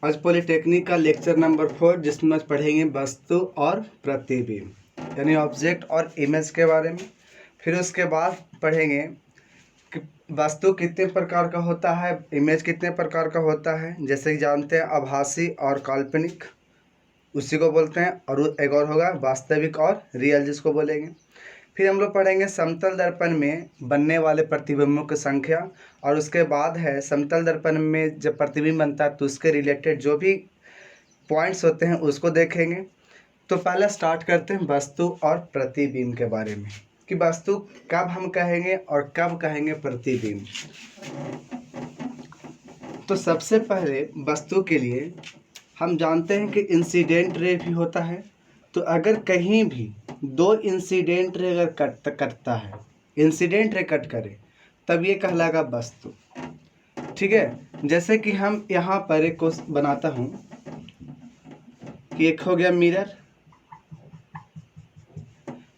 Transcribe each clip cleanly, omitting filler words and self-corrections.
आज पॉलिटेक्निक का lecture number 4, जिसमें आज पढ़ेंगे वस्तु और प्रतिबिंब यानी ऑब्जेक्ट और इमेज के बारे में। फिर उसके बाद पढ़ेंगे कि वस्तु कितने प्रकार का होता है, इमेज कितने प्रकार का होता है। जैसे कि जानते हैं आभासी और काल्पनिक, उसी को बोलते हैं। और एक और होगा वास्तविक और रियल, जिसको बोलेंगे। फिर हम लोग पढ़ेंगे समतल दर्पण में बनने वाले प्रतिबिंबों की संख्या। और उसके बाद है समतल दर्पण में जब प्रतिबिंब बनता है तो उसके रिलेटेड जो भी पॉइंट्स होते हैं उसको देखेंगे। तो पहले स्टार्ट करते हैं वस्तु और प्रतिबिंब के बारे में, कि वस्तु कब हम कहेंगे और कब कहेंगे प्रतिबिंब। तो सबसे पहले वस्तु के लिए हम जानते हैं कि इंसिडेंट रे भी होता है। तो अगर कहीं भी दो इंसिडेंट रे अगर कटता है, इंसिडेंट रे कट करे, तब ये कहलाएगा वस्तु। ठीक है। जैसे कि हम यहाँ पर एक को बनाता हूँ कि एक हो गया मिरर।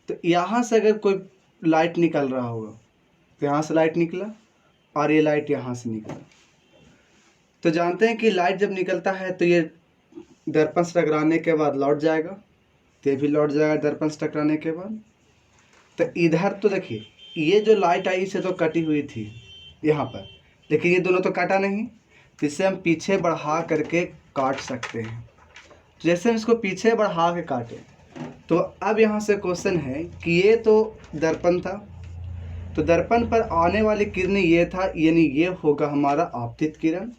तो यहाँ से अगर कोई लाइट निकल रहा होगा तो यहाँ से लाइट निकला और ये लाइट यहाँ से निकला। तो जानते हैं कि लाइट जब निकलता है तो ये दर्पण से टकराने के बाद लौट जाएगा, तो ये भी लौट जाएगा दर्पण से टकराने के बाद। तो इधर तो देखिए ये जो लाइट आई इसे तो कटी हुई थी यहाँ पर, लेकिन ये दोनों तो काटा नहीं, तो इसे हम पीछे बढ़ा करके काट सकते हैं। जैसे हम इसको पीछे बढ़ा के काटे, तो अब यहाँ से क्वेश्चन है कि ये तो दर्पण था, तो दर्पण पर आने वाली किरण ये था, यानी ये होगा हमारा आपतित किरण,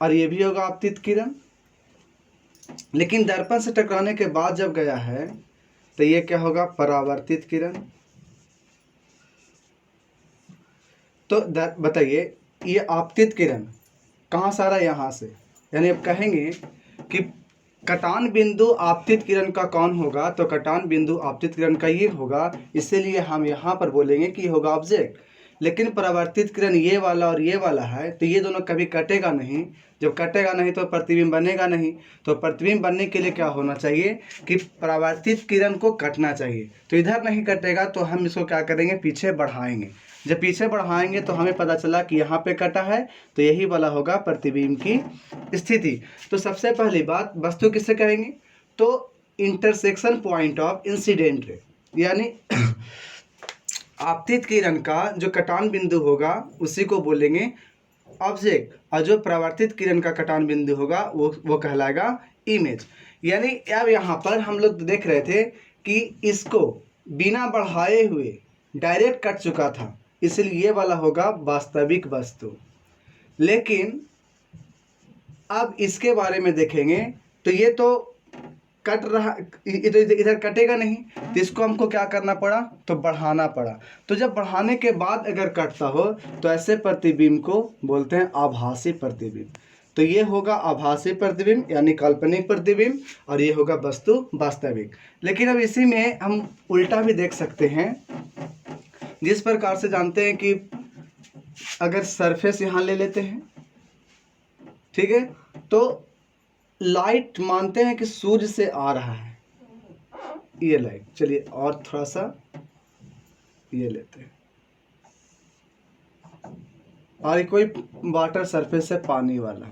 और ये भी होगा आपतित किरण। लेकिन दर्पण से टकराने के बाद जब गया है तो ये क्या होगा, परावर्तित किरण। तो बताइए ये आपतित किरण कहाँ से आ रहा है, यहाँ से। यानी अब कहेंगे कि कटान बिंदु आपतित किरण का कौन होगा, तो कटान बिंदु आपतित किरण का ये होगा, इसीलिए हम यहाँ पर बोलेंगे कि ये होगा ऑब्जेक्ट। लेकिन परावर्तित किरण ये वाला और ये वाला है, तो ये दोनों कभी कटेगा नहीं। जब कटेगा नहीं तो प्रतिबिंब बनेगा नहीं। तो प्रतिबिंब बनने के लिए क्या होना चाहिए कि परावर्तित किरण को कटना चाहिए। तो इधर नहीं कटेगा तो हम इसको क्या करेंगे, पीछे बढ़ाएंगे। जब पीछे बढ़ाएंगे तो हमें पता चला कि यहाँ पे कटा है, तो यही वाला होगा प्रतिबिंब की स्थिति। तो सबसे पहली बात वस्तु किससे कहेंगे, तो intersection point of incident ray, यानी आपतित किरण का जो कटान बिंदु होगा उसी को बोलेंगे ऑब्जेक्ट, और जो परावर्तित किरण का कटान बिंदु होगा वो कहलाएगा इमेज। यानी अब यहाँ पर हम लोग देख रहे थे कि इसको बिना बढ़ाए हुए डायरेक्ट कट चुका था, इसलिए ये वाला होगा वास्तविक वस्तु। लेकिन अब इसके बारे में देखेंगे तो ये तो कट रहा, इधर कटेगा नहीं, तो इसको हमको क्या करना पड़ा, तो बढ़ाना पड़ा। तो जब बढ़ाने के बाद अगर कटता हो तो ऐसे प्रतिबिंब को बोलते हैं आभासी प्रतिबिंब। तो ये होगा आभासी प्रतिबिंब यानी काल्पनिक प्रतिबिंब, और ये होगा वस्तु वास्तविक। लेकिन अब इसी में हम उल्टा भी देख सकते हैं, जिस प्रकार से जानते हैं कि अगर सरफेस यहाँ ले लेते हैं, ठीक है, तो लाइट मानते हैं कि सूर्य से आ रहा है ये लाइट। चलिए और थोड़ा सा ये लेते हैं, और कोई वाटर सरफेस है पानी वाला।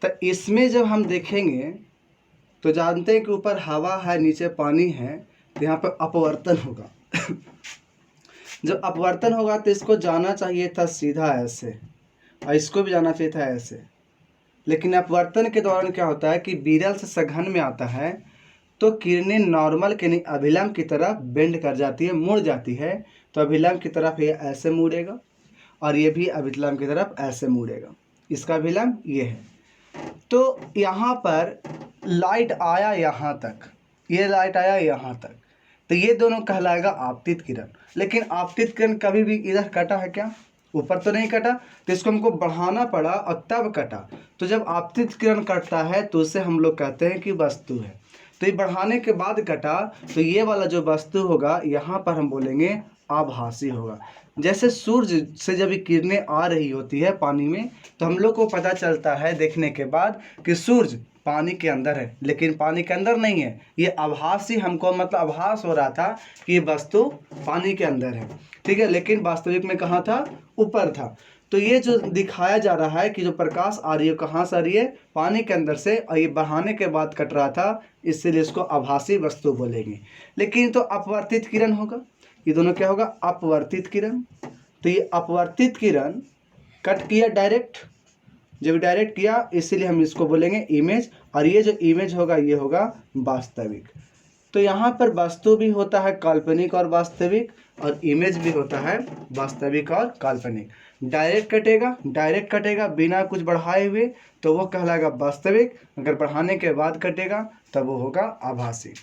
तो इसमें जब हम देखेंगे तो जानते हैं कि ऊपर हवा है नीचे पानी है, तो यहाँ पर अपवर्तन होगा। जब अपवर्तन होगा तो इसको जाना चाहिए था सीधा ऐसे, और इसको भी जाना चाहिए था ऐसे। लेकिन अपवर्तन के दौरान क्या होता है कि विरल से सघन में आता है तो किरणें नॉर्मल के नहीं अभिलंब की तरफ बेंड कर जाती है, मुड़ जाती है। तो अभिलंब की तरफ ये ऐसे मुड़ेगा और ये भी अभिलंब की तरफ ऐसे मुड़ेगा, इसका अभिलंब ये है। तो यहाँ पर लाइट आया यहाँ तक, ये लाइट आया यहाँ तक, तो ये दोनों कहलाएगा आपतित किरण। लेकिन आपतित किरण कभी भी इधर कटा है क्या, ऊपर तो नहीं कटा, तो इसको हमको बढ़ाना पड़ा और तब कटा। तो जब आपतित किरण कटता है तो उसे हम लोग कहते हैं कि वस्तु है। तो ये बढ़ाने के बाद कटा, तो ये वाला जो वस्तु होगा यहाँ पर हम बोलेंगे आभासी होगा। जैसे सूर्य से जब किरणें आ रही होती है पानी में, तो हम लोग को पता चलता है देखने के बाद कि सूर्य पानी के अंदर है, लेकिन पानी के अंदर नहीं है। ये आभास ही हमको मतलब आभास हो रहा था कि ये वस्तु पानी के अंदर है, ठीक है, लेकिन वास्तविक में कहाँ था? ऊपर था। तो ये जो दिखाया जा रहा है कि जो प्रकाश आ रही है कहाँ से आ रही है? पानी के अंदर से, और ये बढ़ाने के बाद कट रहा था, इसलिए इसको आभासी वस्तु बोलेंगे। लेकिन तो अपवर्तित किरण होगा, ये दोनों क्या होगा? अपवर्तित किरण। तो ये अपवर्तित किरण कट किया डायरेक्ट, जब डायरेक्ट किया इसीलिए हम इसको बोलेंगे इमेज, और ये जो इमेज होगा ये होगा वास्तविक। तो यहाँ पर वस्तु भी होता है काल्पनिक और वास्तविक, और इमेज भी होता है वास्तविक और काल्पनिक। डायरेक्ट कटेगा बिना कुछ बढ़ाए हुए तो वो कहलाएगा वास्तविक, अगर बढ़ाने के बाद कटेगा तब वो होगा आभासी।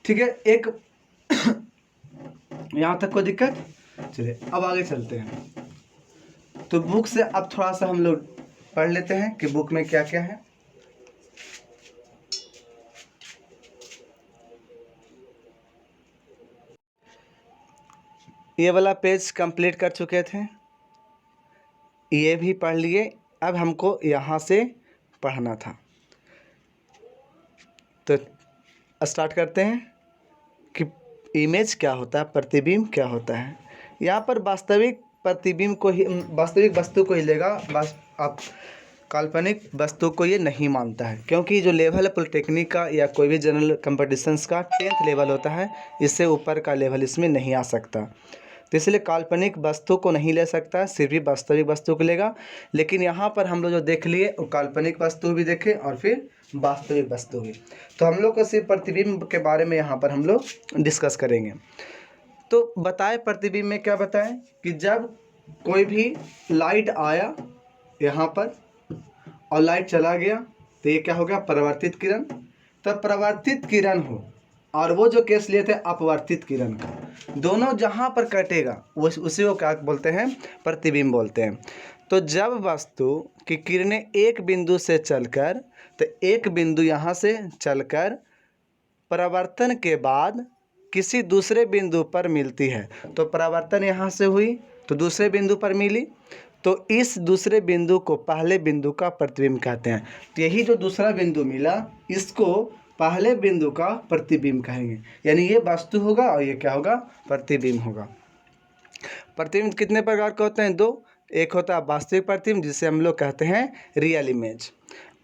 ठीक है, एक यहाँ तक कोई दिक्कत? चलिए अब आगे चलते हैं। तो बुक से अब थोड़ा सा हम लोग पढ़ लेते हैं कि बुक में क्या क्या है। ये वाला पेज कंप्लीट कर चुके थे, ये भी पढ़ लिए। अब हमको यहाँ से पढ़ना था, तो स्टार्ट करते हैं कि इमेज क्या होता है, प्रतिबिंब क्या होता है। यहाँ पर वास्तविक प्रतिबिंब को ही, वास्तविक वस्तु को ही लेगा, बस आप काल्पनिक वस्तु को ये नहीं मानता है, क्योंकि जो लेवल है पॉलिटेक्निक का या कोई भी जनरल कंपटीशंस का 10th लेवल होता है, इससे ऊपर का लेवल इसमें नहीं आ सकता। तो इसलिए काल्पनिक वस्तु को नहीं ले सकता, सिर्फ ही वास्तविक वस्तु को लेगा। लेकिन यहाँ पर हम लोग जो देख लिए वो काल्पनिक वस्तु भी देखे और फिर वास्तविक वस्तु भी। तो हम लोग को सिर्फ प्रतिबिंब के बारे में यहाँ पर हम लोग डिस्कस करेंगे। तो बताए प्रतिबिंब में क्या बताएं कि जब कोई भी लाइट आया यहाँ पर और लाइट चला गया तो ये क्या हो गया? परावर्तित किरण। तब परावर्तित किरण हो, और वो जो केस लिए थे अपवर्तित किरण का, दोनों जहाँ पर कटेगा वो उसी को क्या बोलते हैं? प्रतिबिंब बोलते हैं। तो जब वस्तु की किरणें एक बिंदु से चलकर, तो एक बिंदु यहाँ से चलकर परावर्तन के बाद किसी दूसरे बिंदु पर मिलती है, तो परावर्तन यहाँ से हुई तो दूसरे बिंदु पर मिली, तो इस दूसरे बिंदु को पहले बिंदु का प्रतिबिंब कहते हैं। तो यही जो दूसरा बिंदु मिला इसको पहले बिंदु का प्रतिबिंब कहेंगे। यानी ये वस्तु होगा और ये क्या होगा? प्रतिबिंब होगा। प्रतिबिंब कितने प्रकार के होते हैं? दो। एक होता है वास्तविक प्रतिबिंब जिसे हम लोग कहते हैं रियल इमेज,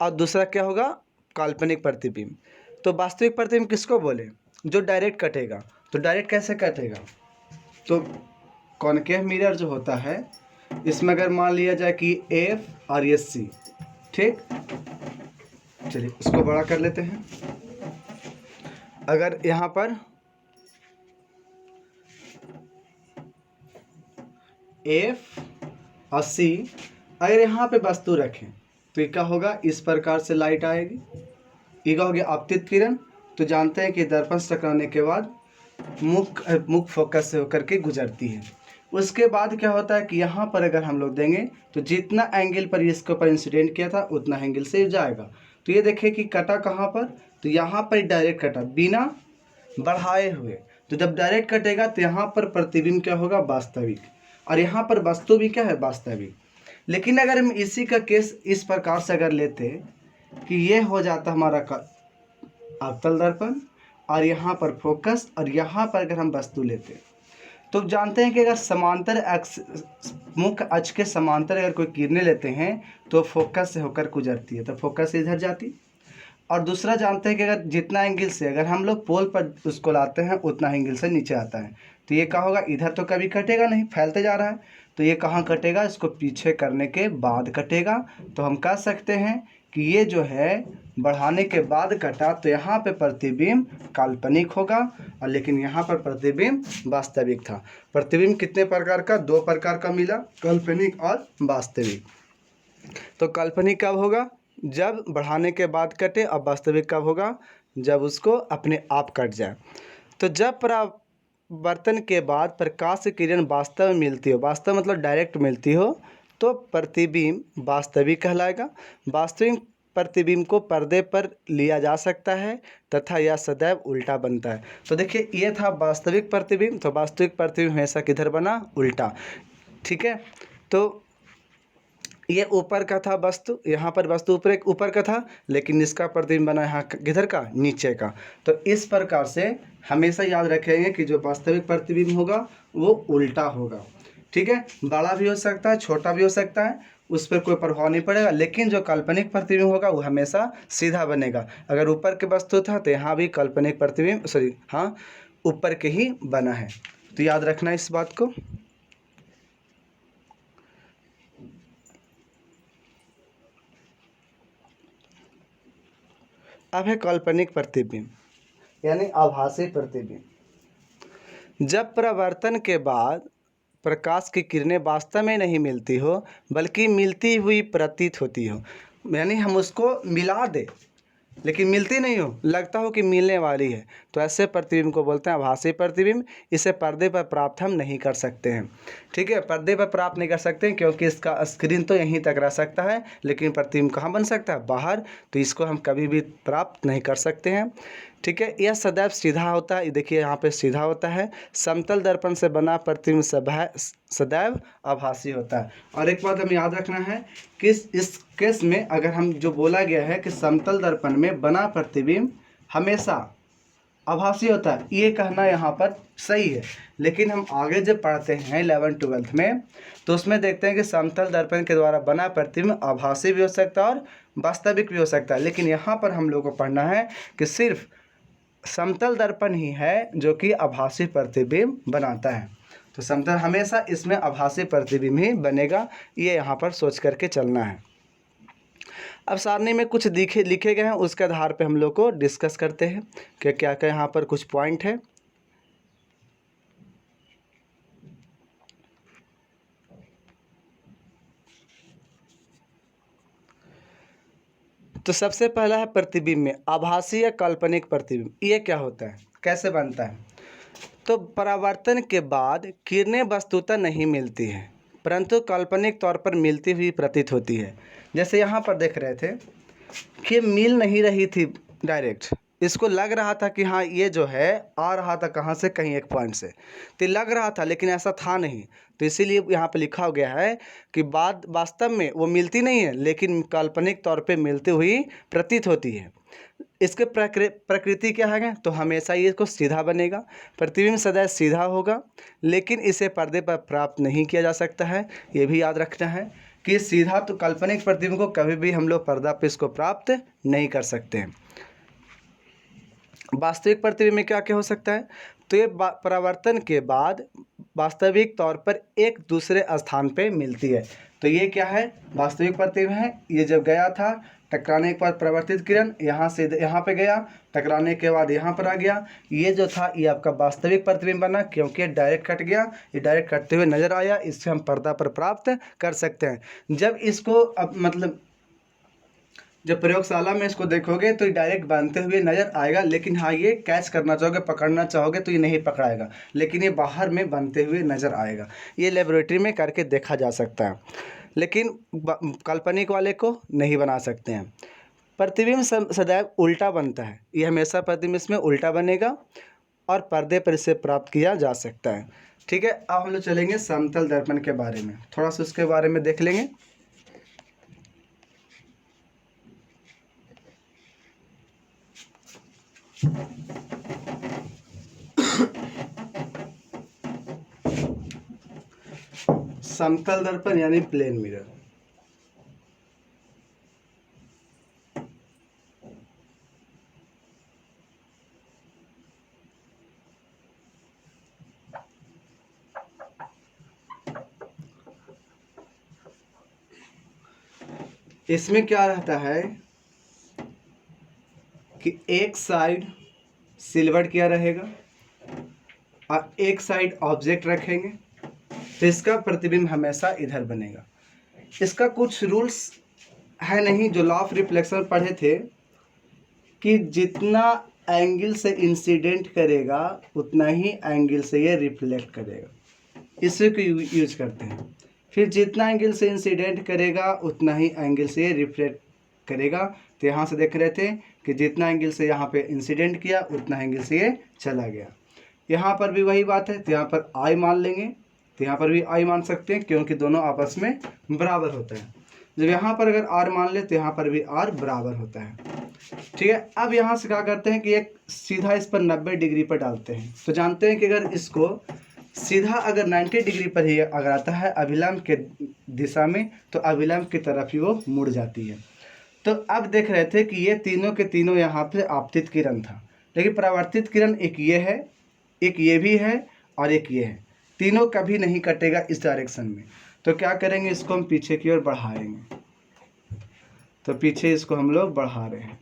और दूसरा क्या होगा? काल्पनिक प्रतिबिंब। तो वास्तविक प्रतिबिंब किसको बोले? जो डायरेक्ट कटेगा। तो डायरेक्ट कैसे कटेगा? तो कॉनकेव मिरर जो होता है इसमें अगर मान लिया जाए कि F और ये C, ठीक, चलिए इसको बड़ा कर लेते हैं। अगर यहाँ पर F और C अगर यहाँ पे वस्तु रखें तो ये क्या होगा? इस प्रकार से लाइट आएगी, ये क्या हो गया? आपतित किरण। तो जानते हैं कि दर्पण से टकराने के बाद मुख फोकस से होकर के गुजरती है। उसके बाद क्या होता है कि यहाँ पर अगर हम लोग देंगे तो जितना एंगल पर इसके ऊपर इंसिडेंट किया था उतना एंगल से जाएगा। तो ये देखिए कि कटा कहाँ पर? तो यहाँ पर डायरेक्ट कटा बिना बढ़ाए हुए। तो जब डायरेक्ट कटेगा तो यहाँ पर प्रतिबिंब क्या होगा? वास्तविक, और यहाँ पर वस्तु भी क्या है? वास्तविक। लेकिन अगर हम इसी का केस इस प्रकार से अगर लेते कि ये हो जाता हमारा अवतल दर्पण, और यहाँ पर फोकस, और यहाँ पर अगर हम वस्तु लेते तो जानते हैं कि अगर समांतर एक्स, मुख्य अक्ष के समांतर अगर कोई किरणें लेते हैं तो फोकस से होकर गुजरती है, तो फोकस से इधर जाती। और दूसरा जानते हैं कि अगर जितना एंगल से अगर हम लोग पोल पर उसको लाते हैं उतना एंगल से नीचे आता है। तो ये क्या होगा? इधर तो कभी कटेगा नहीं, फैलते जा रहा है। तो ये कहाँ कटेगा? इसको पीछे करने के बाद कटेगा। तो हम कह सकते हैं कि ये जो है बढ़ाने के बाद कटा, तो यहाँ पे प्रतिबिंब काल्पनिक होगा, और लेकिन यहाँ पर प्रतिबिंब वास्तविक था। प्रतिबिंब कितने प्रकार का? दो प्रकार का मिला, काल्पनिक और वास्तविक। तो काल्पनिक कब होगा? जब बढ़ाने के बाद कटे। और वास्तविक कब होगा? जब उसको अपने आप कट जाए। तो जब परावर्तन के बाद प्रकाश की किरण वास्तव में मिलती हो, वास्तव मतलब डायरेक्ट मिलती हो, तो प्रतिबिंब वास्तविक कहलाएगा। वास्तविक प्रतिबिंब को पर्दे पर लिया जा सकता है तथा यह सदैव उल्टा बनता है। तो देखिए ये था वास्तविक प्रतिबिंब। तो वास्तविक प्रतिबिंब हमेशा किधर बना? उल्टा। ठीक है, तो ये ऊपर का था वस्तु, यहाँ पर वस्तु ऊपर का था, लेकिन इसका प्रतिबिंब बना यहाँ किधर का, नीचे का। तो इस प्रकार से हमेशा याद रखेंगे कि जो वास्तविक प्रतिबिंब होगा वो उल्टा होगा। ठीक है, बड़ा भी हो सकता है, छोटा भी हो सकता है, उस पर कोई प्रभाव नहीं पड़ेगा, लेकिन जो काल्पनिक प्रतिबिंब होगा वो हमेशा सीधा बनेगा। अगर ऊपर के वस्तु था तो यहाँ भी काल्पनिक प्रतिबिंब हाँ ऊपर के ही बना है। तो याद रखना इस बात को। अब है काल्पनिक प्रतिबिंब यानी आभासी प्रतिबिंब। जब परावर्तन के बाद प्रकाश की किरणें वास्तव में नहीं मिलती हो बल्कि मिलती हुई प्रतीत होती हो, यानी हम उसको मिला दें लेकिन मिलती नहीं हो, लगता हो कि मिलने वाली है, तो ऐसे प्रतिबिंब को बोलते हैं आभासी प्रतिबिंब। इसे पर्दे पर प्राप्त हम नहीं कर सकते हैं। ठीक है, पर्दे पर प्राप्त नहीं कर सकते हैं क्योंकि इसका स्क्रीन तो यहीं तक रह सकता है, लेकिन प्रतिबिंब कहाँ बन सकता है, बाहर। तो इसको हम कभी भी प्राप्त नहीं कर सकते हैं। ठीक है, यह सदैव सीधा होता है, देखिए यहाँ पे सीधा होता है। समतल दर्पण से बना प्रतिबिंब सदैव आभासी होता है। और एक बात हमें याद रखना है कि इस केस में अगर हम जो बोला गया है कि समतल दर्पण में बना प्रतिबिंब हमेशा आभासी होता है, ये कहना यहाँ पर सही है। लेकिन हम आगे जब पढ़ते हैं 11th-12th में, तो उसमें देखते हैं कि समतल दर्पण के द्वारा बना प्रतिबिंब आभासी भी हो सकता है और वास्तविक भी हो सकता है। लेकिन यहाँ पर हम लोग को पढ़ना है कि सिर्फ समतल दर्पण ही है जो कि आभासी प्रतिबिंब बनाता है। तो समतल हमेशा इसमें आभासी प्रतिबिंब ही बनेगा, ये यहाँ पर सोच करके चलना है। अब सारणी में कुछ लिखे गए हैं, उसके आधार पे हम लोग को डिस्कस करते हैं कि क्या क्या यहाँ पर कुछ पॉइंट है। तो सबसे पहला है प्रतिबिंब में आभासी या काल्पनिक प्रतिबिंब। ये क्या होता है, कैसे बनता है? तो परावर्तन के बाद किरणें वस्तुतः नहीं मिलती हैं, परंतु काल्पनिक तौर पर मिलती हुई प्रतीत होती है। जैसे यहाँ पर देख रहे थे कि मिल नहीं रही थी डायरेक्ट, इसको लग रहा था कि हाँ ये जो है आ रहा था कहाँ से, कहीं एक पॉइंट से, तो लग रहा था लेकिन ऐसा था नहीं। तो इसीलिए यहाँ पे लिखा हो गया है कि बाद वास्तव में वो मिलती नहीं है लेकिन काल्पनिक तौर पे मिलती हुई प्रतीत होती है। इसके प्रकृति क्या है, तो हमेशा ये इसको सीधा बनेगा, प्रतिबिंब सदैव सीधा होगा, लेकिन इसे पर्दे पर प्राप्त नहीं किया जा सकता है। ये भी याद रखना है कि सीधा तो काल्पनिक प्रतिबिंब को कभी भी हम लोग पर्दा पे इसको प्राप्त नहीं कर सकते हैं। वास्तविक प्रतिबिंब में क्या क्या हो सकता है, तो ये परावर्तन के बाद वास्तविक तौर पर एक दूसरे स्थान पे मिलती है। तो ये क्या है, वास्तविक प्रतिबिंब है। ये जब गया था टकराने के बाद परावर्तित किरण यहाँ से यहाँ पे गया, टकराने के बाद यहाँ पर आ गया, ये जो था ये आपका वास्तविक प्रतिबिंब बना, क्योंकि ये डायरेक्ट कट गया, ये डायरेक्ट कटते हुए नजर आया, इससे हम पर्दा पर प्राप्त कर सकते हैं। जब इसको अब मतलब जब प्रयोगशाला में इसको देखोगे तो ये डायरेक्ट बनते हुए नज़र आएगा, लेकिन हाँ ये कैच करना चाहोगे, पकड़ना चाहोगे तो ये नहीं पकड़ाएगा, लेकिन ये बाहर में बनते हुए नज़र आएगा। ये लेबोरेटरी में करके देखा जा सकता है, लेकिन काल्पनिक वाले को नहीं बना सकते हैं। प्रतिबिंब सदैव उल्टा बनता है, ये हमेशा प्रतिबिंब इसमें उल्टा बनेगा और पर्दे पर इसे प्राप्त किया जा सकता है। ठीक है, अब हम लोग चलेंगे समतल दर्पण के बारे में, थोड़ा सा उसके बारे में देख लेंगे। समतल दर्पण यानी प्लेन मिरर। इसमें क्या रहता है कि एक साइड सिल्वर किया रहेगा और एक साइड ऑब्जेक्ट रखेंगे, तो इसका प्रतिबिंब हमेशा इधर बनेगा। इसका कुछ रूल्स है नहीं, जो लॉ ऑफ रिफ्लेक्शन पढ़े थे कि जितना एंगल से इंसिडेंट करेगा उतना ही एंगल से ये रिफ्लेक्ट करेगा, इसी को यूज करते हैं। फिर जितना एंगल से इंसिडेंट करेगा उतना ही एंगल से ये रिफ्लेक्ट करेगा। तो यहाँ से देख रहे थे कि जितना एंगल से यहाँ पे इंसिडेंट किया उतना एंगल से ये चला गया। यहाँ पर भी वही बात है, तो यहाँ पर आई मान लेंगे, तो यहाँ पर भी आई मान सकते हैं क्योंकि दोनों आपस में बराबर होता है। जब यहाँ पर अगर आर मान ले तो यहाँ पर भी आर बराबर होता है। ठीक है, अब यहाँ से क्या करते हैं कि एक सीधा इस पर 90 डिग्री पर डालते हैं। तो जानते हैं कि अगर इसको सीधा अगर 90 डिग्री पर ही अगर आता है अभिलंब के दिशा में, तो अभिलंब की तरफ ही वो मुड़ जाती है। तो अब देख रहे थे कि ये तीनों के तीनों यहाँ पे आपतित किरण था, लेकिन परावर्तित किरण एक ये है, एक ये भी है और एक ये है, तीनों कभी नहीं कटेगा इस डायरेक्शन में। तो क्या करेंगे, इसको हम पीछे की ओर बढ़ाएंगे। तो पीछे इसको हम लोग बढ़ा रहे हैं,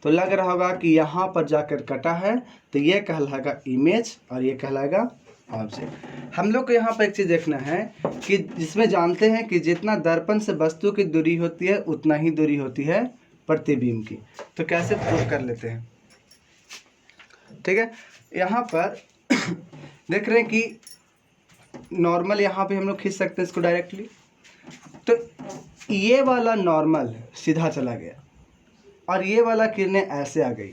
तो लग रहा होगा कि यहाँ पर जाकर कटा है, तो ये कहलाएगा इमेज और ये कहलाएगा ऑब्जेक्ट। हम लोग को यहाँ पर एक चीज़ देखना है कि जिसमें जानते हैं कि जितना दर्पण से वस्तु की दूरी होती है उतना ही दूरी होती है प्रतिबिंब की। तो कैसे प्रूव कर लेते हैं, ठीक है। यहाँ पर देख रहे हैं कि नॉर्मल यहाँ पे हम लोग खींच सकते हैं इसको डायरेक्टली। तो ये वाला नॉर्मल सीधा चला गया और ये वाला किरणें ऐसे आ गई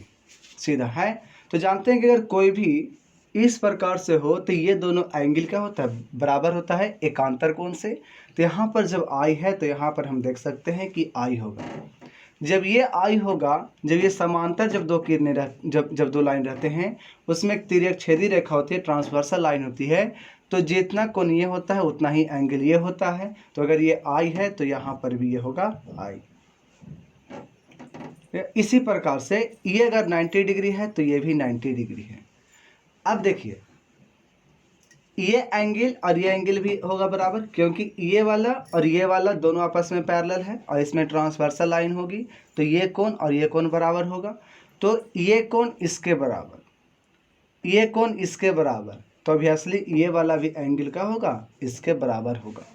सीधा है। तो जानते हैं कि अगर कोई भी इस प्रकार से हो तो ये दोनों एंगल क्या होता है, बराबर होता है एकांतर कोण से। तो यहाँ पर जब आई है तो यहाँ पर हम देख सकते हैं कि आई होगा। जब ये आई होगा, जब ये समांतर जब दो किरणें जब दो लाइन रहते हैं उसमें एक तिर्यक छेदी रेखा होती है, ट्रांसवर्सल लाइन होती है, तो जितना कोण ये होता है उतना ही एंगल ये होता है। तो अगर ये आई है तो यहाँ पर भी ये होगा आई। इसी प्रकार से ये अगर 90 डिग्री है तो ये भी 90 डिग्री है। अब देखिए ये एंगल और ये एंगल भी होगा बराबर, क्योंकि ये वाला और ये वाला दोनों आपस में पैरेलल है और इसमें ट्रांसवर्सल लाइन होगी, तो ये कोण और ये कोण बराबर होगा। तो ये कोण इसके बराबर, ये कोण इसके बराबर, तो ऑब्वियसली ये वाला भी एंगल का होगा इसके बराबर होगा।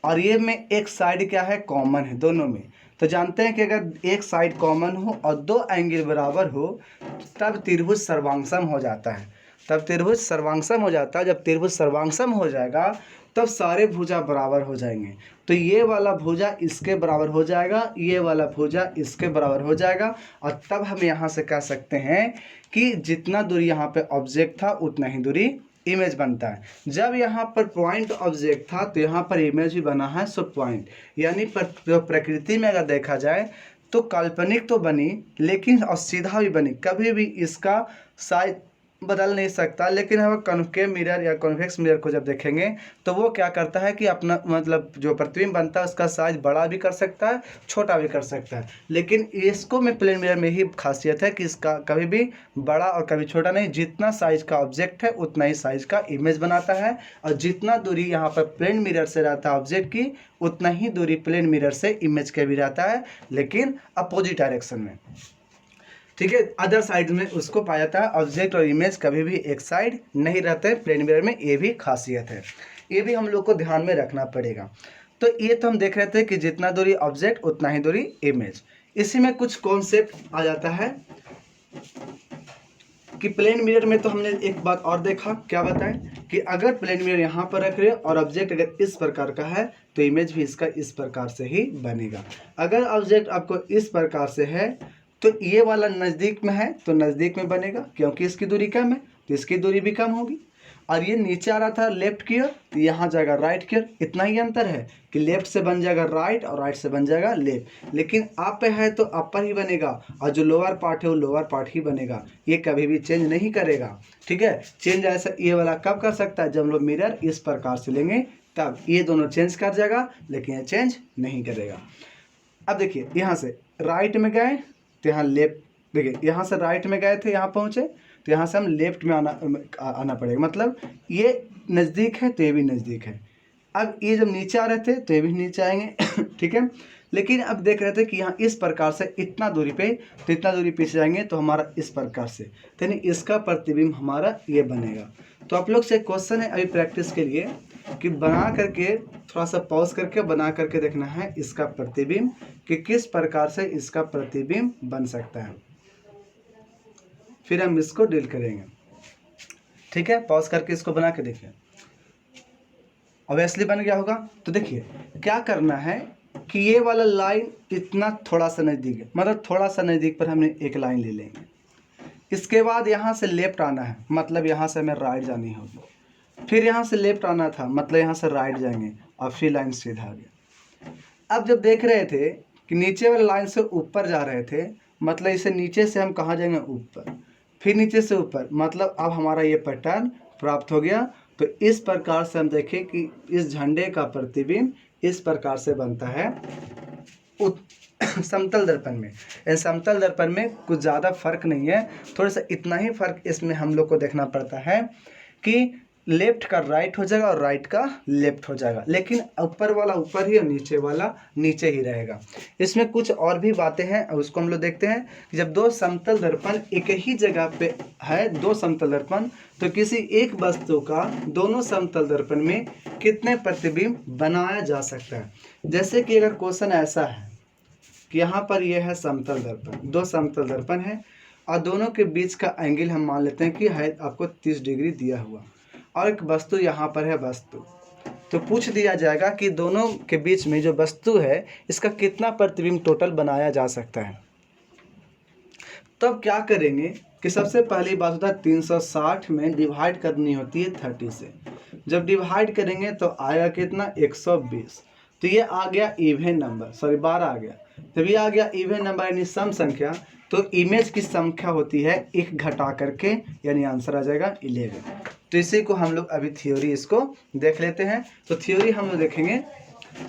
और ये में एक साइड क्या है, कॉमन है दोनों में। तो जानते हैं कि अगर एक साइड कॉमन हो और दो एंगल बराबर हो तब त्रिभुज सर्वांगसम हो जाता है, तब त्रिभुज सर्वांगसम हो जाता है। जब त्रिभुज सर्वांगसम हो जाएगा तब सारे भुजा बराबर हो जाएंगे। तो ये वाला भुजा इसके बराबर हो जाएगा, ये वाला भुजा इसके बराबर हो जाएगा, और तब हम यहाँ से कह सकते हैं कि जितना दूरी यहाँ पे ऑब्जेक्ट था उतना ही दूरी इमेज बनता है। जब यहाँ पर पॉइंट ऑब्जेक्ट था तो यहाँ पर इमेज भी बना है सब पॉइंट, यानी प्रकृति में अगर देखा जाए तो काल्पनिक तो बनी लेकिन और सीधा भी बनी, कभी भी इसका साइज बदल नहीं सकता। लेकिन हम कॉन्केव मिरर या कॉन्वेक्स मिरर को जब देखेंगे तो वो क्या करता है कि अपना मतलब जो प्रतिबिंब बनता है उसका साइज बड़ा भी कर सकता है, छोटा भी कर सकता है। लेकिन इसको में प्लेन मिरर में ही खासियत है कि इसका कभी भी बड़ा और कभी छोटा नहीं, जितना साइज का ऑब्जेक्ट है उतना ही साइज का इमेज बनाता है, और जितना दूरी यहाँ पर प्लेन मिरर से रहता है ऑब्जेक्ट की उतना ही दूरी प्लेन मिरर से इमेज के भी रहता है, लेकिन अपोजिट डायरेक्शन में। ठीक है, अदर साइड में उसको पाया जाता है। ऑब्जेक्ट और इमेज कभी भी एक साइड नहीं रहते प्लेन मिरर में, ये भी खासियत है, ये भी हम लोग को ध्यान में रखना पड़ेगा। तो ये तो हम देख रहे थे कि जितना दूरी ऑब्जेक्ट उतना ही दूरी इमेज। इसी में कुछ कॉन्सेप्ट आ जाता है कि प्लेन मिरर में तो हमने एक बात और देखा, क्या बताएं कि अगर प्लेन मिरर यहाँ पर रख रहे हो और ऑब्जेक्ट अगर इस प्रकार का है तो इमेज भी इसका इस प्रकार से ही बनेगा। अगर ऑब्जेक्ट आपको इस प्रकार से है तो ये वाला नज़दीक में है तो नज़दीक में बनेगा, क्योंकि इसकी दूरी कम है तो इसकी दूरी भी कम होगी। और ये नीचे आ रहा था लेफ्ट की ओर तो यहाँ जाएगा राइट की ओर। इतना ही अंतर है कि लेफ्ट से बन जाएगा राइट और राइट से बन जाएगा लेफ्ट, लेकिन अप पे है तो अपर ही बनेगा और जो लोअर पार्ट है वो लोअर पार्ट ही बनेगा, ये कभी भी चेंज नहीं करेगा। ठीक है, चेंज ऐसा ये वाला कब कर सकता है, जब हम लोग मिरर इस प्रकार से लेंगे तब ये दोनों चेंज कर जाएगा, लेकिन ये चेंज नहीं करेगा। अब देखिए यहाँ से राइट में गए तो यहाँ लेफ्ट, देखिए यहाँ से राइट में गए थे यहाँ पहुँचे तो यहाँ से हम लेफ्ट में आना पड़ेगा, मतलब ये नज़दीक है तो ये भी नज़दीक है। अब ये जब नीचे आ रहे थे तो ये भी नीचे आएंगे ठीक है, लेकिन अब देख रहे थे कि यहाँ इस प्रकार से इतना दूरी पे तो इतना दूरी पीछे जाएंगे तो हमारा इस प्रकार से, तो यानी इसका प्रतिबिंब हमारा ये बनेगा। तो आप लोग से क्वेश्चन है अभी प्रैक्टिस के लिए कि बना करके थोड़ा सा पॉज करके बना करके देखना है इसका प्रतिबिंब कि किस प्रकार से इसका प्रतिबिंब बन सकता है, फिर हम इसको डील करेंगे। ठीक है, पॉज करके इसको बना के देखिए। ऑब्वियसली बन गया होगा। तो देखिए क्या करना है कि ये वाला लाइन इतना थोड़ा सा नज़दीक है, मतलब थोड़ा सा नज़दीक पर हमने एक लाइन ले लेंगे। इसके बाद यहाँ से लेफ्ट आना है, मतलब यहाँ से हमें राइट जानी होगी। फिर यहाँ से लेफ्ट आना था, मतलब यहाँ से राइट जाएंगे और फिर लाइन सीधा आ गया। अब जब देख रहे थे कि नीचे वाले लाइन से ऊपर जा रहे थे, मतलब इसे नीचे से हम कहाँ जाएंगे, ऊपर, फिर नीचे से ऊपर, मतलब अब हमारा ये पैटर्न प्राप्त हो गया। तो इस प्रकार से हम देखें कि इस झंडे का प्रतिबिंब इस प्रकार से बनता है समतल दर्पण में। समतल दर्पण में कुछ ज़्यादा फर्क नहीं है, थोड़ा सा इतना ही फर्क इसमें हम लोग को देखना पड़ता है कि लेफ्ट का राइट हो जाएगा और राइट का लेफ्ट हो जाएगा, लेकिन ऊपर वाला ऊपर ही और नीचे वाला नीचे ही रहेगा। इसमें कुछ और भी बातें हैं, उसको हम लोग देखते हैं कि जब दो समतल दर्पण एक ही जगह पे है, दो समतल दर्पण, तो किसी एक वस्तु का दोनों समतल दर्पण में कितने प्रतिबिंब बनाया जा सकता है। जैसे कि अगर क्वेश्चन ऐसा है कि यहाँ पर यह है समतल दर्पण, दो समतल दर्पण है और दोनों के बीच का एंगल हम मान लेते हैं कि है आपको 30 डिग्री दिया हुआ, और एक वस्तु यहाँ पर है वस्तु, तो पूछ दिया जाएगा कि दोनों के बीच में जो वस्तु है इसका कितना प्रतिबिंब टोटल बनाया जा सकता है। तब क्या करेंगे कि सबसे पहली बात होता है 360 में डिवाइड करनी होती है 30 से। जब डिवाइड करेंगे तो आएगा कितना, 120। तो ये आ गया इवन नंबर, सॉरी 12 आ गया। जब ये आ गया इवन नंबर यानी सम संख्या, तो इमेज की संख्या होती है 1 घटा करके, यानी आंसर आ जाएगा 11। तो इसी को हम लोग अभी थ्योरी इसको देख लेते हैं। तो थ्योरी हम लोग देखेंगे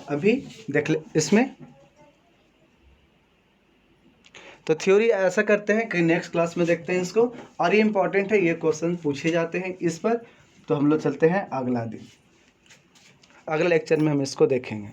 अभी, देख ले इसमें। तो थ्योरी ऐसा करते हैं कि नेक्स्ट क्लास में देखते हैं इसको, और ये इंपॉर्टेंट है, ये क्वेश्चन पूछे जाते हैं इस पर। तो हम लोग चलते हैं अगला दिन, अगले लेक्चर में हम इसको देखेंगे।